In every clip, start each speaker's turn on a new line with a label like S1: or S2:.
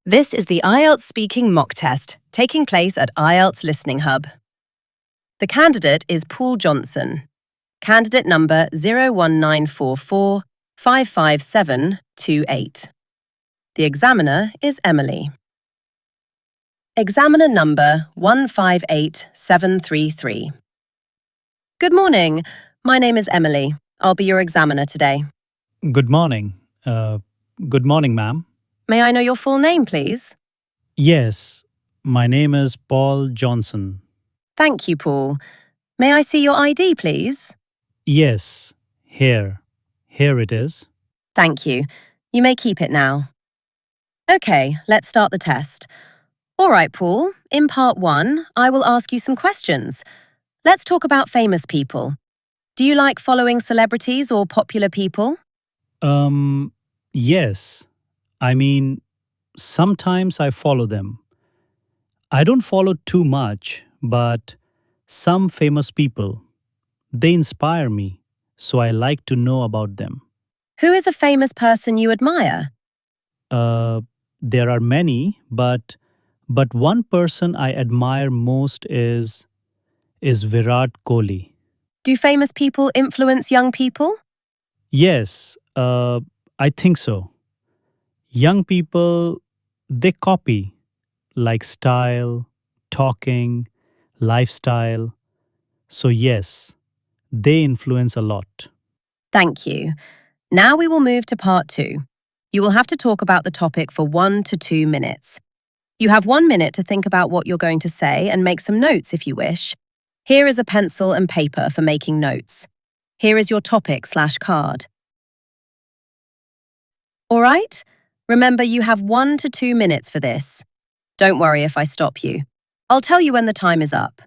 S1: This is the IELTS Speaking Mock Test, taking place at IELTS Listening Hub. The candidate is Paul Johnson, candidate number 01944 55728. The examiner is Emily. Examiner number 158733. Good morning. My name is Emily. I'll be your examiner today.
S2: Good morning. Good morning, ma'am.
S1: May I know your full name, please?
S2: Yes, my name is Paul Johnson.
S1: Thank you, Paul. May I see your ID, please?
S2: Yes, here. Here it is.
S1: Thank you. You may keep it now. Okay, let's start the test. All right, Paul. In part 1, I will ask you some questions. Let's talk about famous people. Do you like following celebrities or popular people?
S2: Yes. I mean, sometimes I follow them. I don't follow too much, but some famous people, they inspire me, so I like to know about them.
S1: Who is a famous person you admire?
S2: Uh, there are many, but one person I admire most is Virat Kohli.
S1: Do famous people influence young people?
S2: Yes, I think so. Young people, they copy like style, talking, lifestyle. So, yes, they influence a lot.
S1: Thank you. Now we will move to part 2. You will have to talk about the topic for 1 to 2 minutes. You have 1 minute to think about what you're going to say and make some notes if you wish. Here is a pencil and paper for making notes. Here is your topic/card. All right? Remember, you have 1 to 2 minutes for this. Don't worry if I stop you. I'll tell you when the time is up.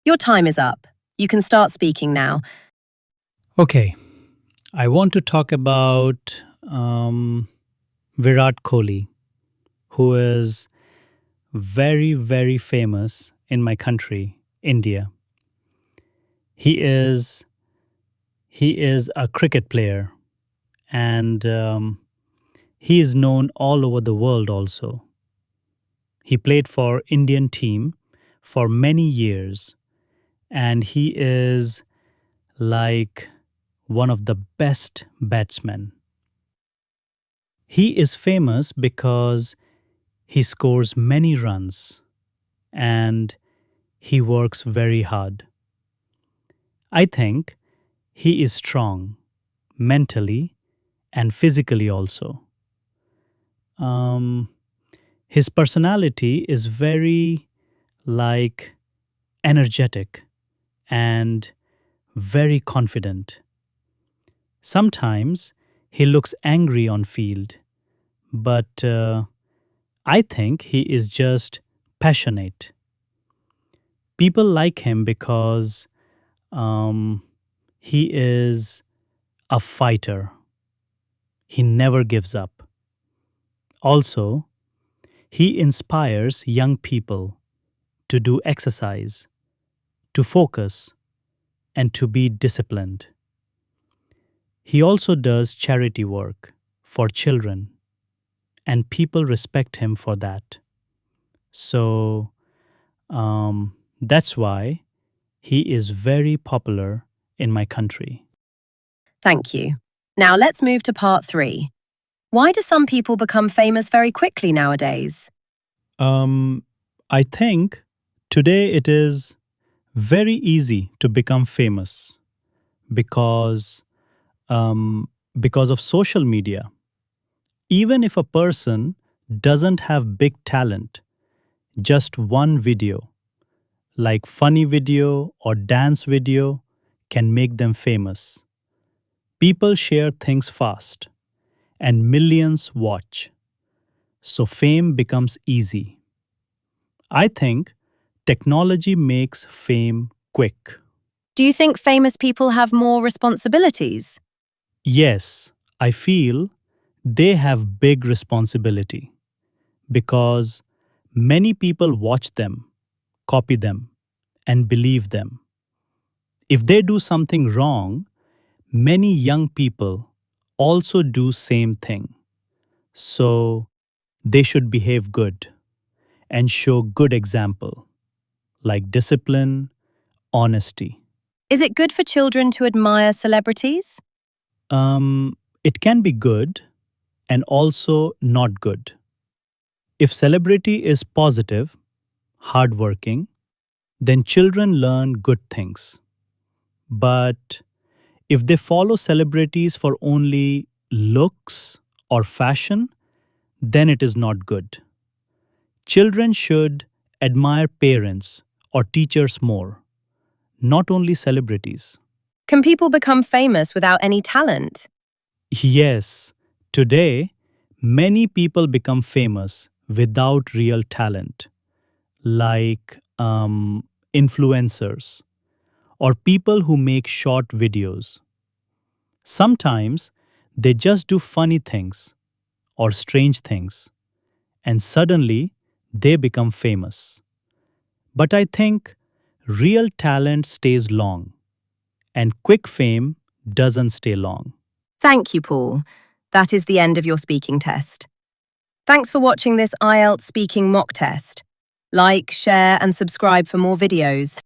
S1: Your time is up. You can start speaking now.
S2: Okay, I want to talk about Virat Kohli, who is very, very famous in my country, India. He is a cricket player, and he is known all over the world also. He played for Indian team for many years, and he is like one of the best batsmen. He is famous because he scores many runs and he works very hard. I think he is strong mentally and physically also. Um, his personality is very like energetic and very confident. Sometimes he looks angry on field, but I think he is just passionate. People like him because he is a fighter. He never gives up. Also, he inspires young people to do exercise, to focus, and to be disciplined. He also does charity work for children, and people respect him for that. So that's why he is very popular in my country.
S1: Thank you. Now let's move to part 3. Why do some people become famous very quickly nowadays?
S2: I think today it is very easy to become famous because because of social media. Even if a person doesn't have big talent, just one video, like funny video or dance video, can make them famous. People share things fast, and millions watch. So fame becomes easy. I think technology makes fame quick.
S1: Do you think famous people have more responsibilities?
S2: Yes, I feel they have big responsibility because many people watch them, copy them, and believe them. If they do something wrong, many young people also do same thing. So They should behave good and show good example, like discipline, honesty.
S1: Is it good for children to admire celebrities?
S2: It can be good and also not good. If celebrity is positive, hardworking, then children learn good things. But if they follow celebrities for only looks or fashion, then it is not good. Children should admire parents or teachers more, not only celebrities.
S1: Can people become famous without any talent?
S2: Yes, today many people become famous without real talent, like influencers or people who make short videos. Sometimes they just do funny things or strange things, and suddenly they become famous. But I think real talent stays long, and quick fame doesn't stay long.
S1: Thank you, Paul. That is the end of your speaking test. Thanks for watching this IELTS speaking mock test. Like, share, and subscribe for more videos.